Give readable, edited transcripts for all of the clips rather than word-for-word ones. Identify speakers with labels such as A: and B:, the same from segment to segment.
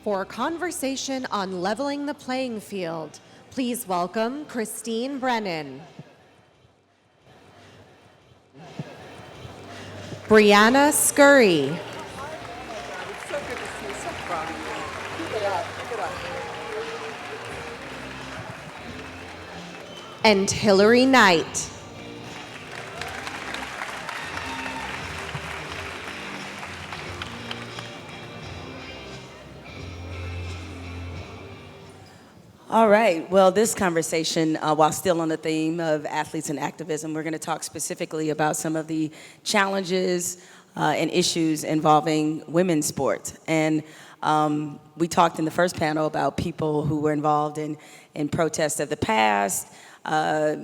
A: For a conversation on leveling the playing field, please welcome Christine Brennan, Briana Scurry, and Hilary Knight.
B: All right, well, this conversation, while still on the theme of athletes and activism, we're going to talk specifically about some of the challenges and issues involving women's sports. And we talked in the first panel about people who were involved in protests of the past,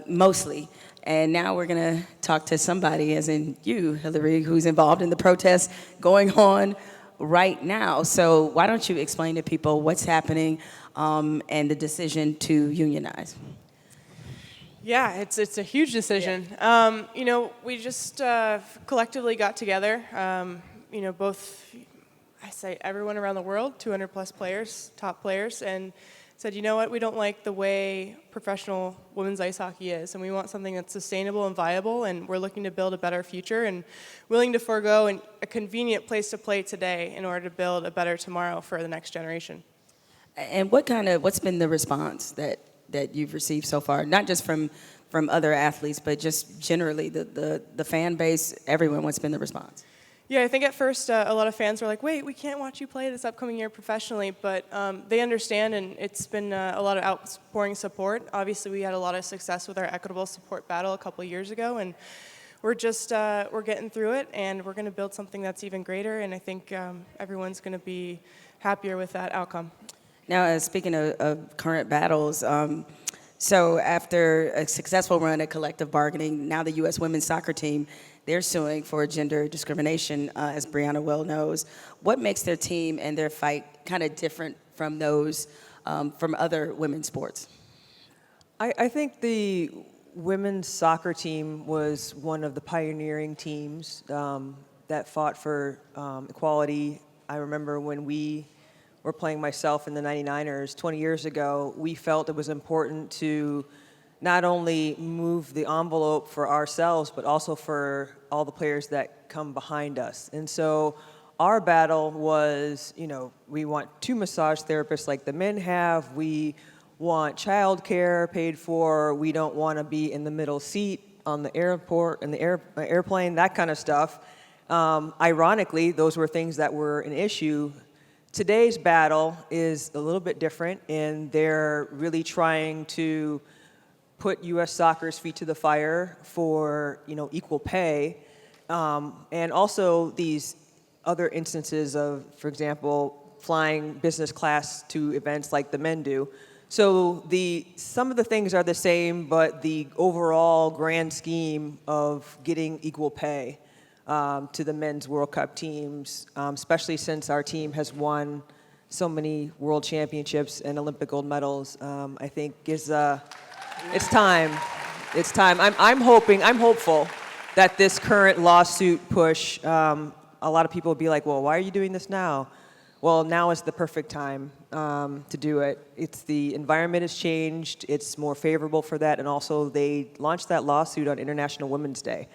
B: mostly. And now we're going to talk to somebody, as in you, Hilary, who's involved in the protests going on right now. So why don't you explain to people what's happening and the decision to unionize?
C: Yeah, it's a huge decision. You know, we just collectively got together. You know, both, I say everyone around the world, 200 plus players, top players, and said, you know what, we don't like the way professional women's ice hockey is, and we want something that's sustainable and viable, and we're looking to build a better future and willing to forego a convenient place to play today in order to build a better tomorrow for the next generation.
B: And what's been the response that you've received so far? Not just from other athletes, but just generally the fan base, everyone, what's been the response?
C: Yeah, I think at first a lot of fans were like, wait, we can't watch you play this upcoming year professionally, but they understand, and it's been a lot of outpouring support. Obviously, we had a lot of success with our equitable support battle a couple of years ago, and we're just, we're getting through it, and we're going to build something that's even greater, and I think everyone's going to be happier with that outcome.
B: Now, speaking of current battles, so after a successful run at collective bargaining, now the U.S. women's soccer team, they're suing for gender discrimination, as Briana well knows. What makes their team and their fight kind of different from those, from other women's sports?
D: I think the women's soccer team was one of the pioneering teams that fought for equality. I remember when we were playing myself in the 99ers 20 years ago, we felt it was important to not only move the envelope for ourselves, but also for all the players that come behind us. And so our battle was, you know, we want 2 massage therapists like the men have. We want childcare paid for. We don't want to be in the middle seat on the airport and the airplane, that kind of stuff. Ironically, those were things that were an issue. Today's battle is a little bit different, and they're really trying to put U.S. soccer's feet to the fire for, you know, equal pay, and also these other instances of, for example, flying business class to events like the men do. So some of the things are the same, but the overall grand scheme of getting equal pay to the men's World Cup teams, especially since our team has won so many world championships and Olympic gold medals, I think is it's time. It's time. I'm hopeful that this current lawsuit push, a lot of people will be like, well, why are you doing this now? Well, now is the perfect time to do it. The environment has changed. It's more favorable for that. And also, they launched that lawsuit on International Women's Day.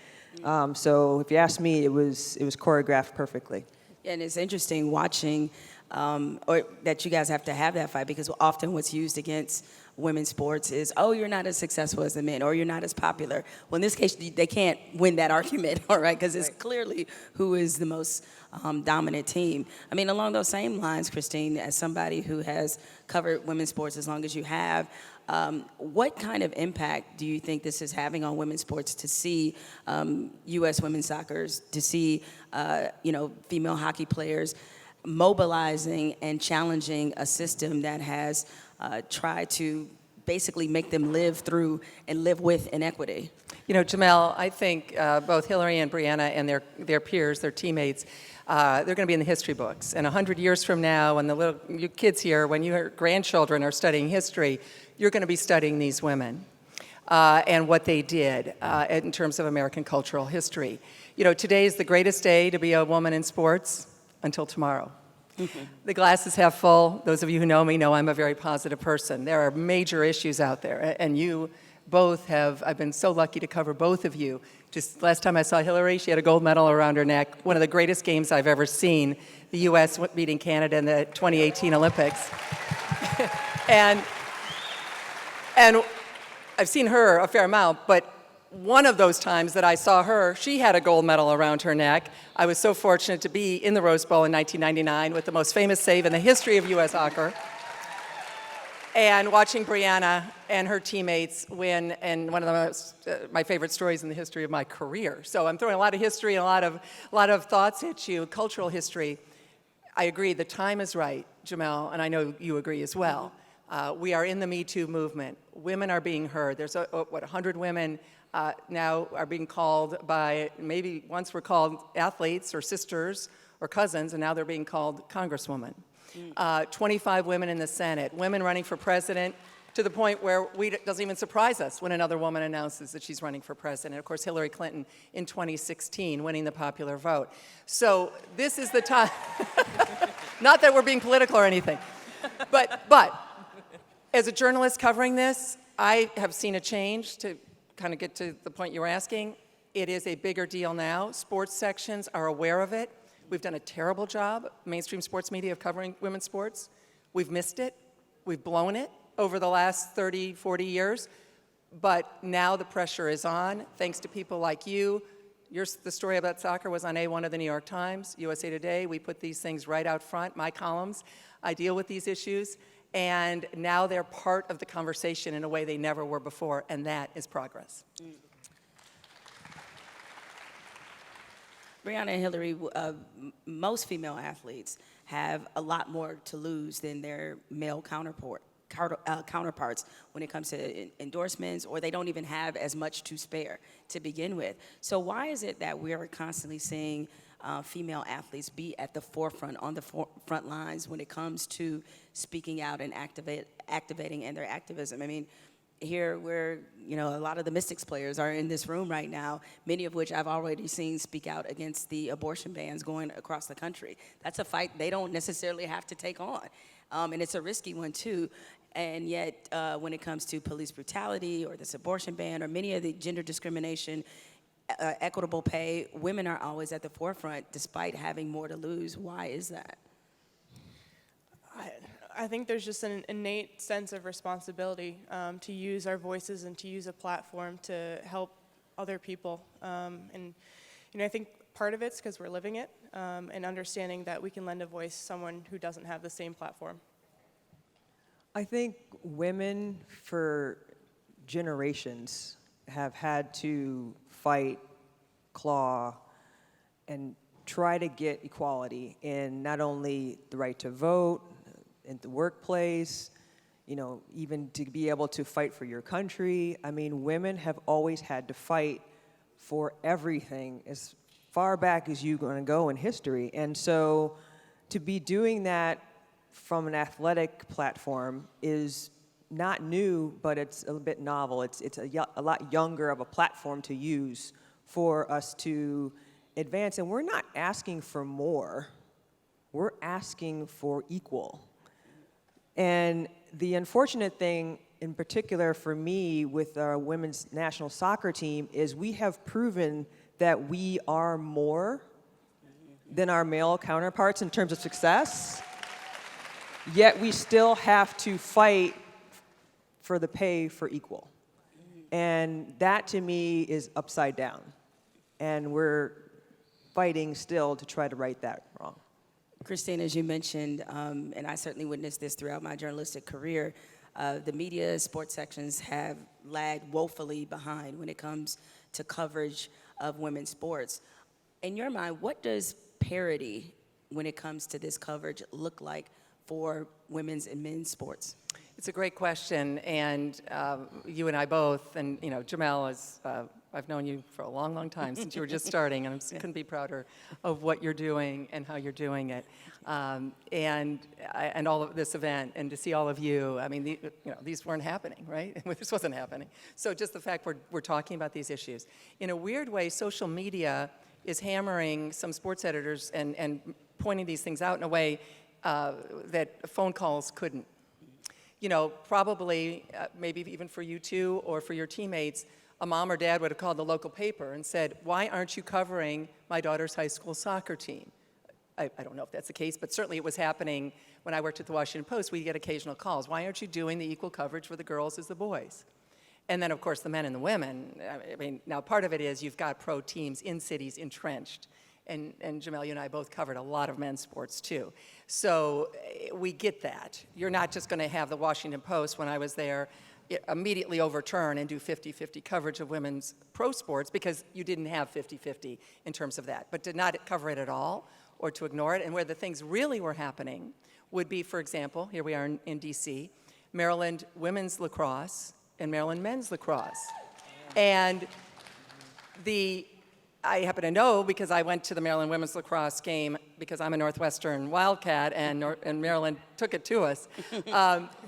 D: So if you ask me, it was choreographed perfectly.
B: Yeah, and it's interesting watching or that you guys have to have that fight, because often what's used against women's sports is, oh, you're not as successful as the men, or you're not as popular. Well, in this case, they can't win that argument, all right, because it's clearly who is the most dominant team. I mean, along those same lines, Christine, as somebody who has covered women's sports as long as you have, what kind of impact do you think this is having on women's sports to see U.S. women's soccer, to see female hockey players mobilizing and challenging a system that has tried to basically make them live through and live with inequity?
E: You know, Jemele, I think both Hilary and Briana and their peers, their teammates, they're going to be in the history books. And 100 years from now, when you kids here, when your grandchildren are studying history, you're going to be studying these women and what they did in terms of American cultural history. You know, today is the greatest day to be a woman in sports until tomorrow. The glass is half full. Those of you who know me know I'm a very positive person. There are major issues out there, and you both have, I've been so lucky to cover both of you. Just last time I saw Hilary, she had a gold medal around her neck. One of the greatest games I've ever seen, the U.S. beating Canada in the 2018 Olympics. and I've seen her a fair amount, but one of those times that I saw her, she had a gold medal around her neck. I was so fortunate to be in the Rose Bowl in 1999 with the most famous save in the history of U.S. soccer. And watching Briana and her teammates win, and one of the most, my favorite stories in the history of my career. So I'm throwing a lot of history and a lot of thoughts at you, cultural history. I agree, the time is right, Jemele, and I know you agree as well. We are in the Me Too movement. Women are being heard. There's, 100 women now are being called by, maybe once were called athletes or sisters or cousins, and now they're being called congresswomen. 25 women in the Senate, women running for president, to the point where it doesn't even surprise us when another woman announces that she's running for president. Of course, Hilary Clinton in 2016, winning the popular vote. So this is the time, not that we're being political or anything, but as a journalist covering this, I have seen a change. To kind of get to the point you were asking. It is a bigger deal now. Sports sections are aware of it. We've done a terrible job, mainstream sports media, of covering women's sports. We've missed it. We've blown it over the last 30, 40 years. But now the pressure is on, thanks to people like you. The story about soccer was on A1 of the New York Times, USA Today. We put these things right out front, my columns. I deal with these issues. And now they're part of the conversation in a way they never were before, and that is progress.
B: Briana and Hilary, most female athletes have a lot more to lose than their male counterparts when it comes to endorsements, or they don't even have as much to spare to begin with. So why is it that we are constantly seeing female athletes be at the forefront, on the front lines when it comes to speaking out and activating in their activism? I mean, here we're, a lot of the Mystics players are in this room right now, many of which I've already seen speak out against the abortion bans going across the country. That's a fight they don't necessarily have to take on. And it's a risky one too. And yet, when it comes to police brutality or this abortion ban or many of the gender discrimination, equitable pay, women are always at the forefront despite having more to lose. Why is that?
C: I think there's just an innate sense of responsibility to use our voices and to use a platform to help other people. And I think part of it's because we're living it and understanding that we can lend a voice to someone who doesn't have the same platform.
D: I think women for generations have had to fight, claw, and try to get equality in not only the right to vote, in the workplace, even to be able to fight for your country. I mean, women have always had to fight for everything as far back as you're going to go in history. And so to be doing that from an athletic platform is not new, but it's a bit novel. It's a lot younger of a platform to use for us to advance. And we're not asking for more. We're asking for equal. And the unfortunate thing, in particular for me, with our women's national soccer team, is we have proven that we are more than our male counterparts in terms of success, yet we still have to fight for the pay for equal. And that, to me, is upside down. And we're fighting still to try to right that wrong.
B: Christine, as you mentioned, and I certainly witnessed this throughout my journalistic career, the media sports sections have lagged woefully behind when it comes to coverage of women's sports. In your mind, what does parity when it comes to this coverage look like for women's and men's sports?
E: It's a great question, and you and I both, and Jemele is, I've known you for a long, long time, since you were just starting, and I couldn't be prouder of what you're doing and how you're doing it, and all of this event, and to see all of you. I mean, these weren't happening, right? This wasn't happening. So just the fact we're talking about these issues. In a weird way, social media is hammering some sports editors and pointing these things out in a way that phone calls couldn't. You know, probably, maybe even for you too, or for your teammates, a mom or dad would have called the local paper and said, why aren't you covering my daughter's high school soccer team? I don't know if that's the case, but certainly it was happening when I worked at the Washington Post. We'd get occasional calls. Why aren't you doing the equal coverage for the girls as the boys? And then, of course, the men and the women. I mean, now part of it is you've got pro teams in cities entrenched. And Jemele, you and I both covered a lot of men's sports, too. So we get that. You're not just going to have the Washington Post, when I was there, immediately overturn and do 50-50 coverage of women's pro sports, because you didn't have 50-50 in terms of that. But to not cover it at all, or to ignore it, and where the things really were happening would be, for example, here we are in D.C., Maryland women's lacrosse and Maryland men's lacrosse. And I happen to know because I went to the Maryland women's lacrosse game because I'm a Northwestern Wildcat, and Maryland took it to us.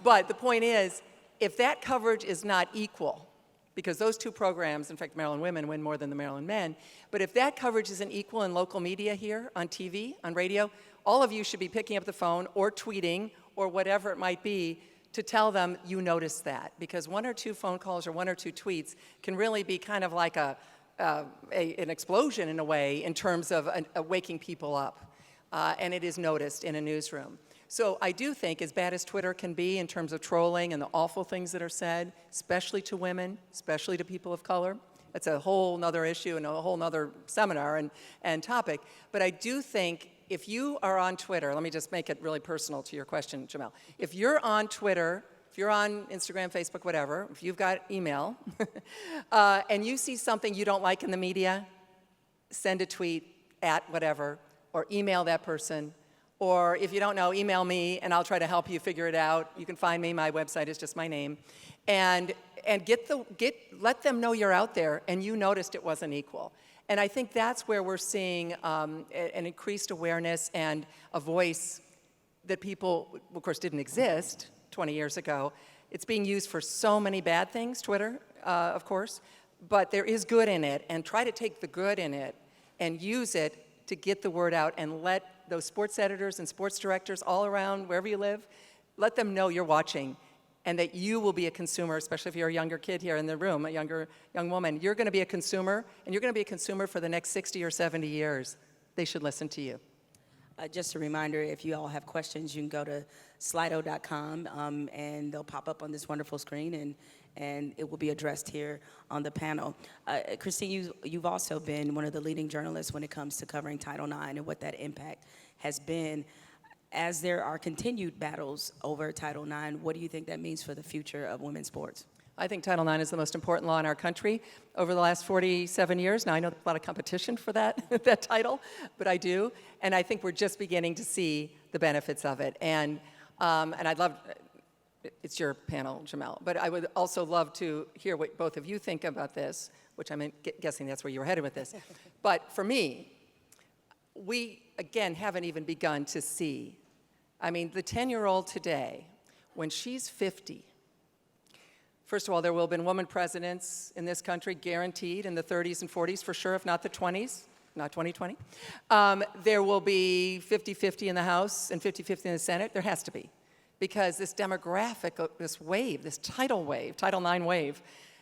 E: But the point is, if that coverage is not equal, because those two programs, in fact, Maryland women win more than the Maryland men, but if that coverage isn't equal in local media here, on TV, on radio, all of you should be picking up the phone or tweeting or whatever it might be to tell them you noticed that. Because one or two phone calls or one or two tweets can really be kind of like an explosion in a way in terms of waking people up. And it is noticed in a newsroom. So I do think, as bad as Twitter can be in terms of trolling and the awful things that are said, especially to women, especially to people of color, that's a whole nother issue and a whole nother seminar and topic. But I do think if you are on Twitter, let me just make it really personal to your question, Jemele. If you're on Twitter, if you're on Instagram, Facebook, whatever, if you've got email, and you see something you don't like in the media, send a tweet at whatever, or email that person. Or if you don't know, email me and I'll try to help you figure it out. You can find me, my website is just my name. And let them know you're out there and you noticed it wasn't equal. And I think that's where we're seeing an increased awareness and a voice that people, of course, didn't exist 20 years ago. It's being used for so many bad things, Twitter, of course, but there is good in it, and try to take the good in it and use it to get the word out and let those sports editors and sports directors all around, wherever you live, let them know you're watching and that you will be a consumer, especially if you're a younger kid here in the room, a young woman. You're going to be a consumer, and you're going to be a consumer for the next 60 or 70 years. They should listen to you.
B: Just a reminder, if you all have questions, you can go to slido.com, and they'll pop up on this wonderful screen, and it will be addressed here on the panel. Christine, you've also been one of the leading journalists when it comes to covering Title IX and what that impact has been. As there are continued battles over Title IX, what do you think that means for the future of women's sports?
E: I think Title IX is the most important law in our country over the last 47 years. Now, I know there's a lot of competition for that title, but I do. And I think we're just beginning to see the benefits of it. And I'd love, it's your panel, Jemele, but I would also love to hear what both of you think about this, which I'm guessing that's where you were headed with this. But for me, we, again, haven't even begun to see. I mean, the 10-year-old today, when she's 50, first of all, there will have been women presidents in this country, guaranteed, in the 30s and 40s, for sure, if not the 20s, not 2020. There will be 50-50 in the House and 50-50 in the Senate. There has to be. Because this demographic, this wave, this Title IX wave,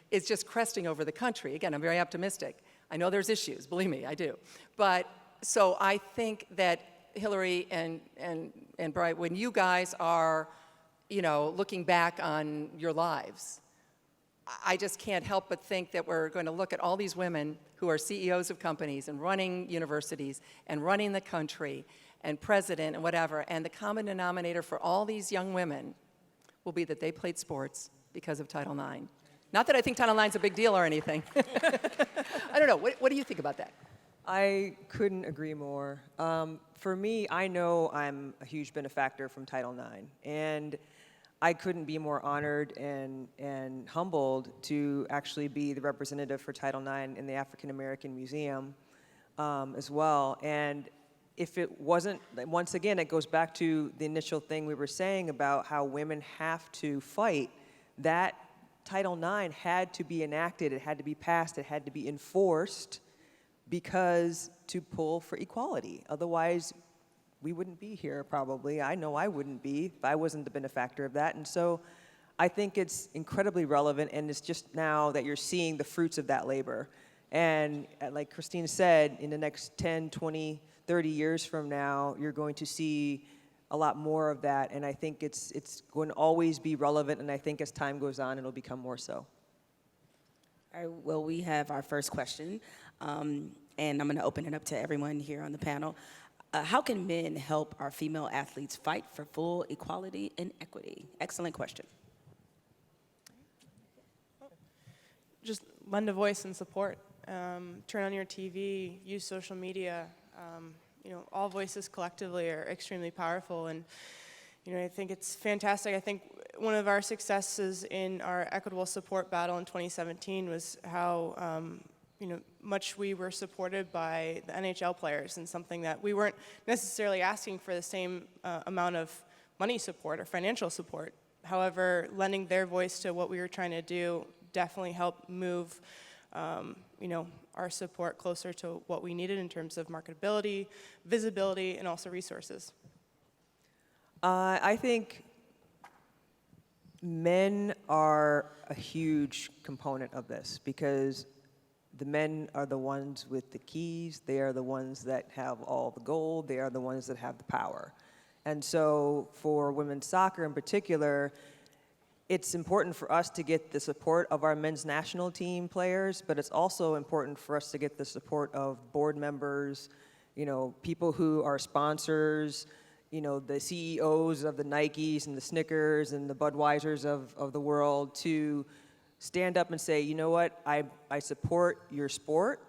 E: is just cresting over the country. Again, I'm very optimistic. I know there's issues, believe me, I do. But, so I think that Hilary and Brian, when you guys are, looking back on your lives, I just can't help but think that we're going to look at all these women who are CEOs of companies and running universities and running the country and president and whatever, and the common denominator for all these young women will be that they played sports because of Title IX. Not that I think Title IX is a big deal or anything. I don't know. What do you think about that?
D: I couldn't agree more. For me, I know I'm a huge benefactor from Title IX, and I couldn't be more honored and humbled to actually be the representative for Title IX in the African American Museum as well. And if it wasn't, once again, it goes back to the initial thing we were saying about how women have to fight. That Title IX had to be enacted, it had to be passed, it had to be enforced, because to pull for equality. Otherwise, we wouldn't be here probably. I know I wouldn't be if I wasn't the benefactor of that. And so I think it's incredibly relevant, and it's just now that you're seeing the fruits of that labor. And like Christine said, in the next 10, 20, 30 years from now, you're going to see a lot more of that. And I think it's going to always be relevant, and I think as time goes on, it'll become more so.
B: All right, well, we have our first question, and I'm going to open it up to everyone here on the panel. How can men help our female athletes fight for full equality and equity? Excellent question.
C: Just lend a voice and support. Turn on your TV, use social media. All voices collectively are extremely powerful, and I think it's fantastic. I think one of our successes in our equitable support battle in 2017 was how much we were supported by the NHL players, and something that we weren't necessarily asking for the same amount of money support or financial support. However, lending their voice to what we were trying to do definitely helped move our support closer to what we needed in terms of marketability, visibility, and also resources.
D: I think men are a huge component of this, because the men are the ones with the keys. They are the ones that have all the gold. They are the ones that have the power. And so for women's soccer in particular, it's important for us to get the support of our men's national team players, but it's also important for us to get the support of board members, people who are sponsors, the CEOs of the Nikes and the Snickers and the Budweisers of the world, to stand up and say, you know what, I support your sport,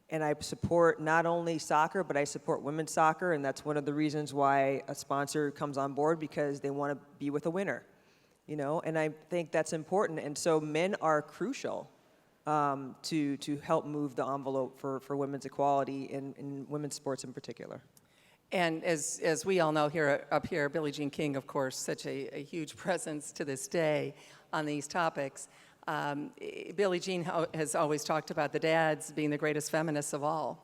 D: and I support not only soccer, but I support women's soccer, and that's one of the reasons why a sponsor comes on board, because they want to be with a winner. And I think that's important. And so men are crucial to help move the envelope for women's equality in women's sports in particular.
E: And as we all know up here, Billie Jean King, of course, such a huge presence to this day on these topics. Billie Jean has always talked about the dads being the greatest feminists of all,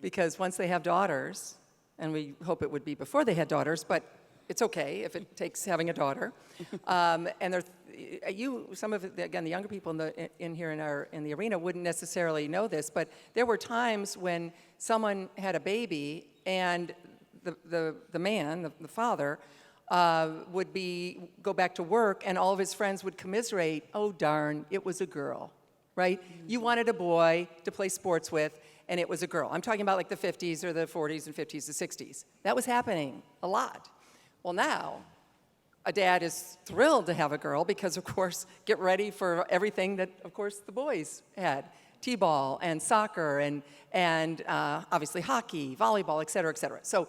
E: because once they have daughters, and we hope it would be before they had daughters, but it's okay if it takes having a daughter. And some of the younger people in the arena wouldn't necessarily know this, but there were times when someone had a baby and the man, the father, would go back to work, and all of his friends would commiserate. Oh darn, it was a girl, right? You wanted a boy to play sports with, and it was a girl. I'm talking about like the 50s or the 40s and 50s, the 60s. That was happening a lot. Well, now, a dad is thrilled to have a girl because, of course, get ready for everything that, of course, the boys had. T-ball and soccer and obviously hockey, volleyball, et cetera, et cetera. So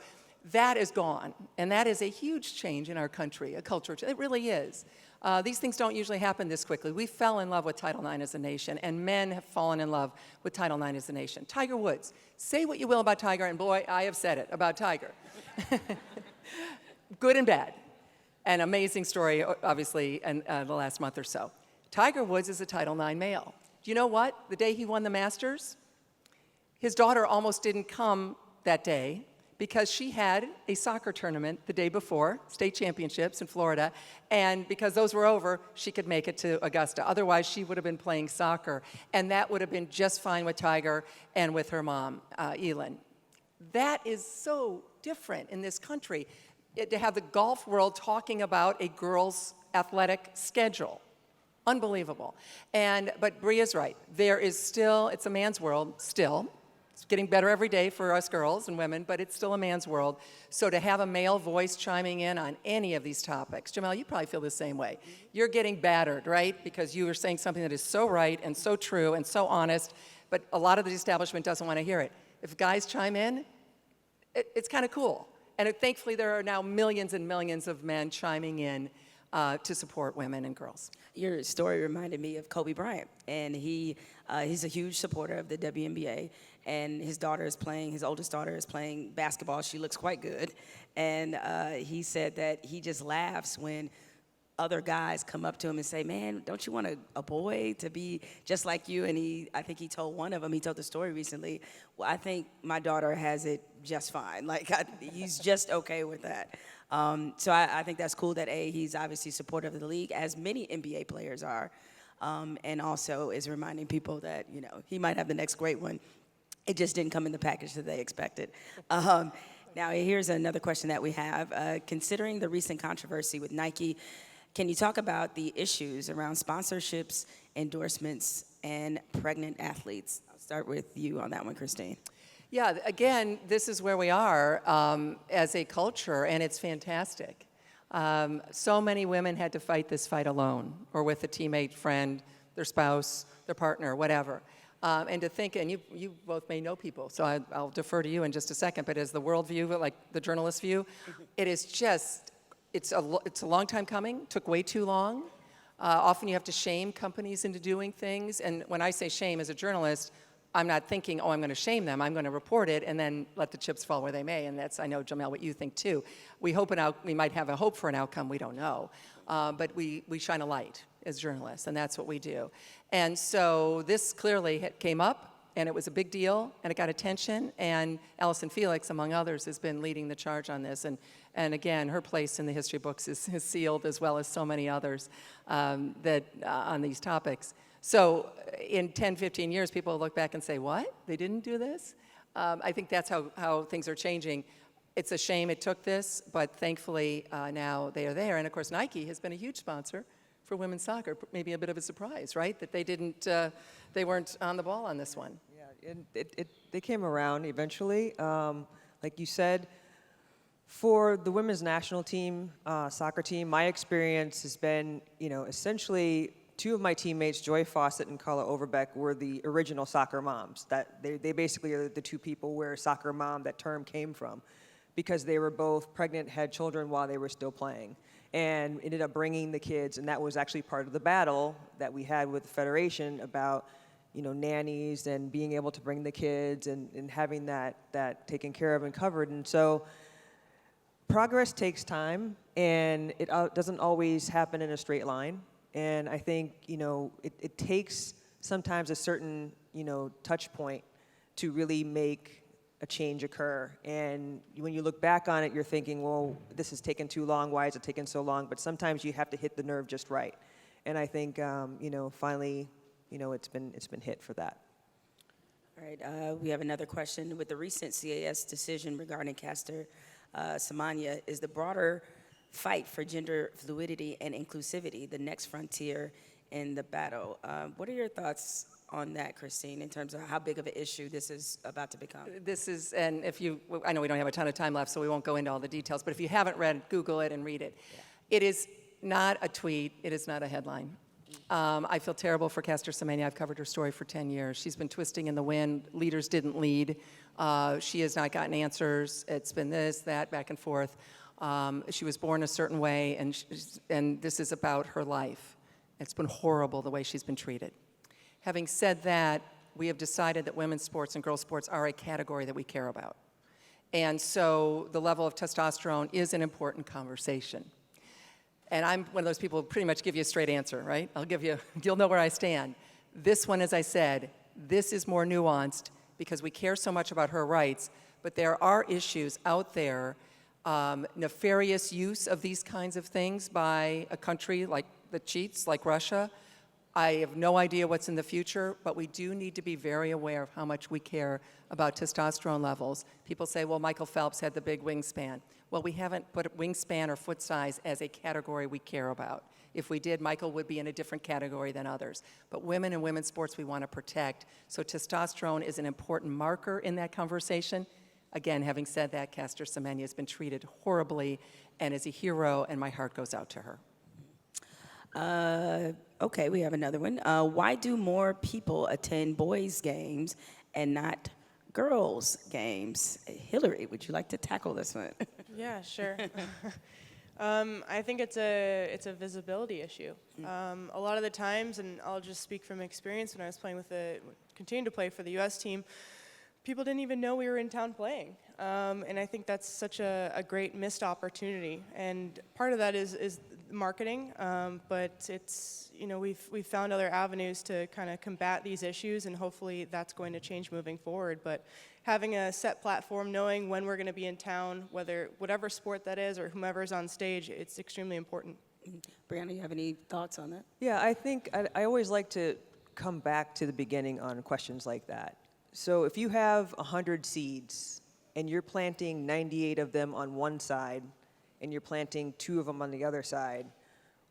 E: that is gone, and that is a huge change in our country, a culture. It really is. These things don't usually happen this quickly. We fell in love with Title IX as a nation, and men have fallen in love with Title IX as a nation. Tiger Woods. Say what you will about Tiger, and boy, I have said it about Tiger. Good and bad. An amazing story, obviously, in the last month or so. Tiger Woods is a Title IX male. Do you know what? The day he won the Masters, his daughter almost didn't come that day because she had a soccer tournament the day before, state championships in Florida, and because those were over, she could make it to Augusta. Otherwise, she would have been playing soccer, and that would have been just fine with Tiger and with her mom, Elin. That is so different in this country. To have the golf world talking about a girl's athletic schedule. Unbelievable. But Bria's right. It's a man's world still. It's getting better every day for us girls and women, but it's still a man's world. So to have a male voice chiming in on any of these topics, Jemele, you probably feel the same way. You're getting battered, right? Because you are saying something that is so right and so true and so honest, but a lot of the establishment doesn't want to hear it. If guys chime in, it's kind of cool. And thankfully, there are now millions and millions of men chiming in to support women and girls.
B: Your story reminded me of Kobe Bryant, and he's a huge supporter of the WNBA, and his oldest daughter is playing basketball. She looks quite good, and he said that he just laughs when other guys come up to him and say, man, don't you want a boy to be just like you? And I think he told one of them, he told the story recently, well, I think my daughter has it just fine. Like, he's just okay with that. So I think that's cool that, he's obviously supportive of the league, as many NBA players are, and also is reminding people that, he might have the next great one. It just didn't come in the package that they expected. Now, here's another question that we have. Considering the recent controversy with Nike, can you talk about the issues around sponsorships, endorsements, and pregnant athletes? I'll start with you on that one, Christine.
E: Yeah, again, this is where we are as a culture, and it's fantastic. So many women had to fight this fight alone, or with a teammate, friend, their spouse, their partner, whatever. And to think, and you both may know people, so I'll defer to you in just a second, but as the world view, like the journalist view, it is just, it's a long time coming, took way too long. Often you have to shame companies into doing things, and when I say shame as a journalist, I'm not thinking, oh, I'm going to shame them. I'm going to report it and then let the chips fall where they may, and that's, I know, Jemele, what you think too. We might have a hope for an outcome, we don't know, but we shine a light as journalists, and that's what we do. And so this clearly came up, and it was a big deal, and it got attention, and Allison Felix, among others, has been leading the charge on this, and again, her place in the history books is sealed, as well as so many others on these topics. So in 10, 15 years, people will look back and say, what? They didn't do this? I think that's how things are changing. It's a shame it took this, but thankfully now they are there. And of course, Nike has been a huge sponsor for women's soccer. Maybe a bit of a surprise, right? That they weren't on the ball on this one.
D: Yeah, and they came around eventually. Like you said, for the women's national team, soccer team, my experience has been, essentially two of my teammates, Joy Fawcett and Carla Overbeck, were the original soccer moms. That they basically are the two people where soccer mom, that term came from, because they were both pregnant, had children while they were still playing, and ended up bringing the kids. And that was actually part of the battle that we had with the Federation about, nannies and being able to bring the kids and having that taken care of and covered. And so progress takes time, and it doesn't always happen in a straight line. And I think, it takes sometimes a certain, touch point to really make a change occur. And when you look back on it, you're thinking, well, this has taken too long. Why is it taking so long? But sometimes you have to hit the nerve just right. And I think, finally, it's been hit for that.
B: All right, we have another question. With the recent CAS decision regarding Caster Semenya, is the broader fight for gender fluidity and inclusivity the next frontier in the battle? What are your thoughts on that, Christine, in terms of how big of an issue this is about to become?
E: This is, and I know we don't have a ton of time left, so we won't go into all the details, but if you haven't read, Google it and read it. Yeah. It is not a tweet, it is not a headline. I feel terrible for Caster Semenya. I've covered her story for 10 years. She's been twisting in the wind. Leaders didn't lead. She has not gotten answers. It's been this, that, back and forth. She was born a certain way, and this is about her life. It's been horrible the way she's been treated. Having said that, we have decided that women's sports and girls' sports are a category that we care about. And so the level of testosterone is an important conversation. And I'm one of those people who pretty much give you a straight answer, right? You'll know where I stand. This one, as I said, this is more nuanced because we care so much about her rights, but there are issues out there, nefarious use of these kinds of things by a country like that cheats, like Russia. I have no idea what's in the future, but we do need to be very aware of how much we care about testosterone levels. People say, well, Michael Phelps had the big wingspan. Well, we haven't put wingspan or foot size as a category we care about. If we did, Michael would be in a different category than others. But women and women's sports we want to protect. So testosterone is an important marker in that conversation. Again, having said that, Caster Semenya has been treated horribly and is a hero, and my heart goes out to her.
B: Okay, we have another one. Why do more people attend boys' games and not girls' games? Hilary, would you like to tackle this one?
C: Yeah, sure. I think it's a visibility issue. A lot of the times, and I'll just speak from experience when I was continuing to play for the U.S. team, people didn't even know we were in town playing. And I think that's such a great missed opportunity. And part of that is marketing, but it's, we've found other avenues to kind of combat these issues, and hopefully that's going to change moving forward. But having a set platform, knowing when we're going to be in town, whatever sport that is or whomever's on stage, it's extremely important.
B: Briana, you have any thoughts on that?
D: Yeah, I think I always like to come back to the beginning on questions like that. So if you have 100 seeds and you're planting 98 of them on one side and you're planting 2 of them on the other side,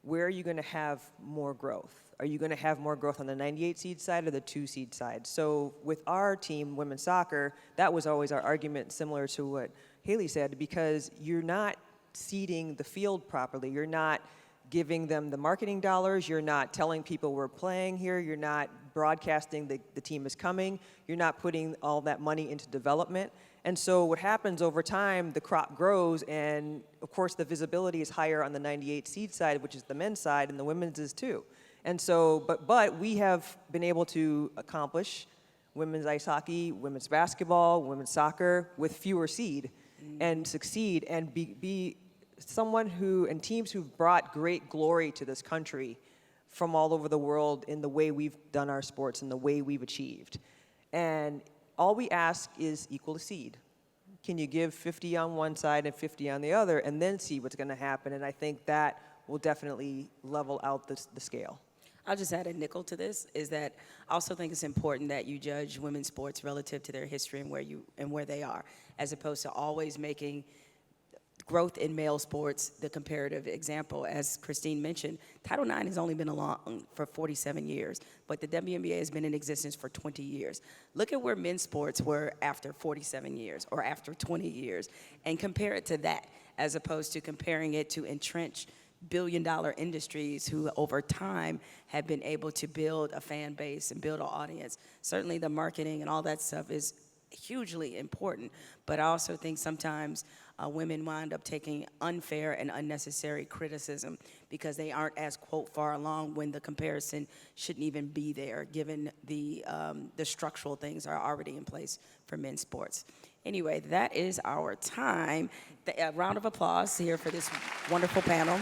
D: where are you going to have more growth? Are you going to have more growth on the 98 seed side or the 2 seed side? So with our team, women's soccer, that was always our argument, similar to what Haley said, because you're not seeding the field properly. You're not giving them the marketing dollars. You're not telling people we're playing here. You're not broadcasting the team is coming. You're not putting all that money into development. And so what happens over time, the crop grows, and of course the visibility is higher on the 98 seed side, which is the men's side, and the women's is too. And so, but we have been able to accomplish women's ice hockey, women's basketball, women's soccer with fewer seed and succeed and be someone who, and teams who've brought great glory to this country from all over the world in the way we've done our sports and the way we've achieved. And all we ask is equal to seed. Can you give 50 on one side and 50 on the other and then see what's going to happen? And I think that will definitely level out the scale.
B: I'll just add a nickel to this, is that I also think it's important that you judge women's sports relative to their history and where they are, as opposed to always making growth in male sports the comparative example. As Christine mentioned, Title IX has only been along for 47 years, but the WNBA has been in existence for 20 years. Look at where men's sports were after 47 years or after 20 years, and compare it to that, as opposed to comparing it to entrenched billion-dollar industries who over time have been able to build a fan base and build an audience. Certainly the marketing and all that stuff is hugely important, but I also think sometimes women wind up taking unfair and unnecessary criticism because they aren't as, quote, far along, when the comparison shouldn't even be there, given the structural things are already in place for men's sports. Anyway, that is our time. A round of applause here for this wonderful panel.